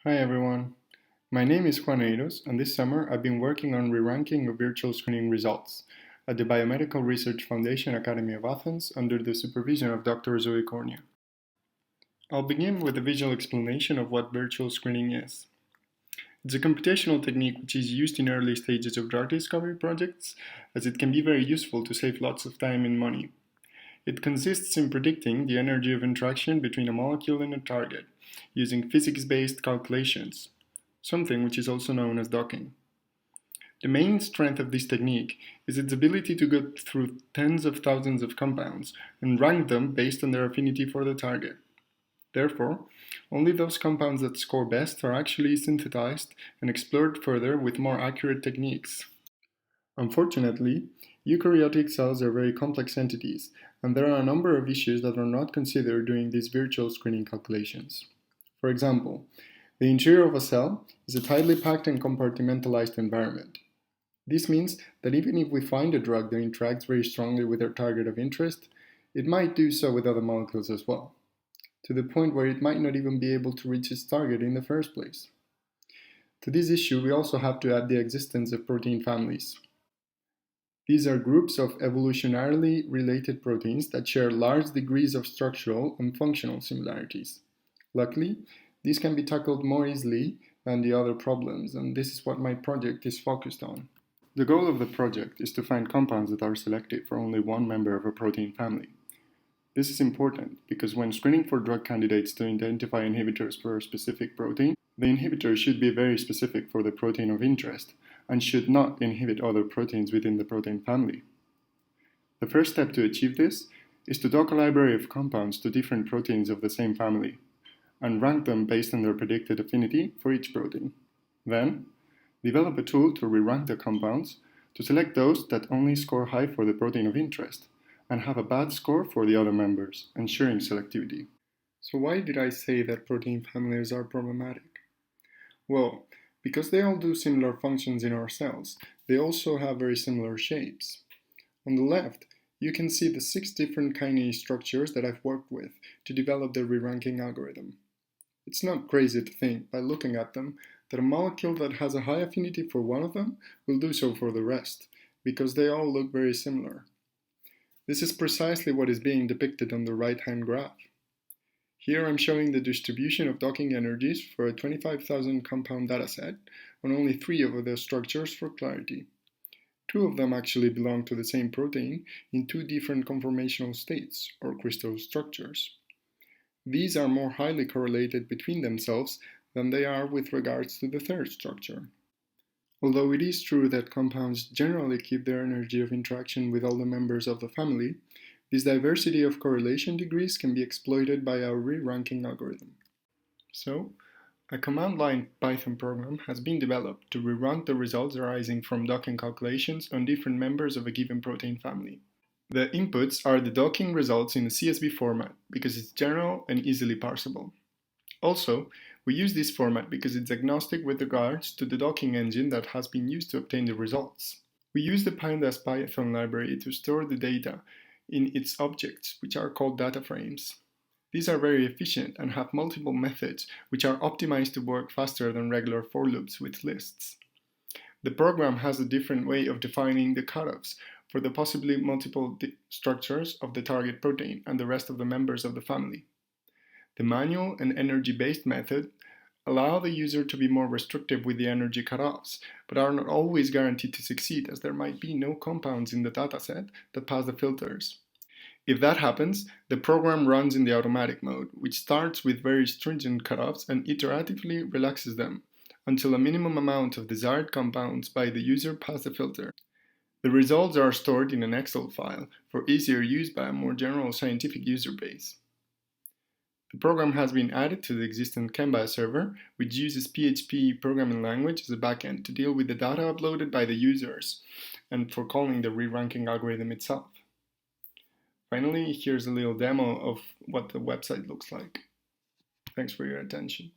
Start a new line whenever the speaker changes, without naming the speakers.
Hi everyone, my name is Juan Eiros, and this summer I've been working on re-ranking of virtual screening results at the Biomedical Research Foundation Academy of Athens under the supervision of Dr. Zoe Cornia. I'll begin with a visual explanation of what virtual screening is. It's a computational technique which is used in early stages of drug discovery projects, as it can be very useful to save lots of time and money. It consists in predicting the energy of interaction between a molecule and a target, using physics-based calculations, something which is also known as docking. The main strength of this technique is its ability to go through tens of thousands of compounds and rank them based on their affinity for the target. Therefore, only those compounds that score best are actually synthesized and explored further with more accurate techniques. Unfortunately, eukaryotic cells are very complex entities, and there are a number of issues that are not considered during these virtual screening calculations. For example, the interior of a cell is a tightly packed and compartmentalized environment. This means that even if we find a drug that interacts very strongly with our target of interest, it might do so with other molecules as well, to the point where it might not even be able to reach its target in the first place. To this issue, we also have to add the existence of protein families. These are groups of evolutionarily related proteins that share large degrees of structural and functional similarities. Luckily, these can be tackled more easily than the other problems, and this is what my project is focused on. The goal of the project is to find compounds that are selective for only one member of a protein family. This is important because when screening for drug candidates to identify inhibitors for a specific protein, the inhibitor should be very specific for the protein of interest and should not inhibit other proteins within the protein family. The first step to achieve this is to dock a library of compounds to different proteins of the same family and rank them based on their predicted affinity for each protein. Then, develop a tool to re-rank the compounds to select those that only score high for the protein of interest and have a bad score for the other members, ensuring selectivity. So why did I say that protein families are problematic? Well, because they all do similar functions in our cells, they also have very similar shapes. On the left, you can see the 6 different kinase structures that I've worked with to develop the re-ranking algorithm. It's not crazy to think, by looking at them, that a molecule that has a high affinity for one of them will do so for the rest, because they all look very similar. This is precisely what is being depicted on the right-hand graph. Here I'm showing the distribution of docking energies for a 25,000 compound dataset on only 3 of the structures for clarity. 2 of them actually belong to the same protein in 2 different conformational states, or crystal structures. These are more highly correlated between themselves than they are with regards to the third structure. Although it is true that compounds generally keep their energy of interaction with all the members of the family, this diversity of correlation degrees can be exploited by our re-ranking algorithm. So, a command-line Python program has been developed to re-rank the results arising from docking calculations on different members of a given protein family. The inputs are the docking results in a CSV format because it's general and easily parsable. Also, we use this format because it's agnostic with regards to the docking engine that has been used to obtain the results. We use the pandas Python library to store the data in its objects, which are called data frames. These are very efficient and have multiple methods which are optimized to work faster than regular for loops with lists. The program has a different way of defining the cutoffs for the possibly multiple structures of the target protein and the rest of the members of the family. The manual and energy-based method allow the user to be more restrictive with the energy cutoffs, but are not always guaranteed to succeed as there might be no compounds in the dataset that pass the filters. If that happens, the program runs in the automatic mode, which starts with very stringent cutoffs and iteratively relaxes them, until a minimum amount of desired compounds by the user pass the filter. The results are stored in an Excel file for easier use by a more general scientific user base. The program has been added to the existing Canvas server, which uses PHP programming language as a backend to deal with the data uploaded by the users and for calling the re-ranking algorithm itself. Finally, here's a little demo of what the website looks like. Thanks for your attention.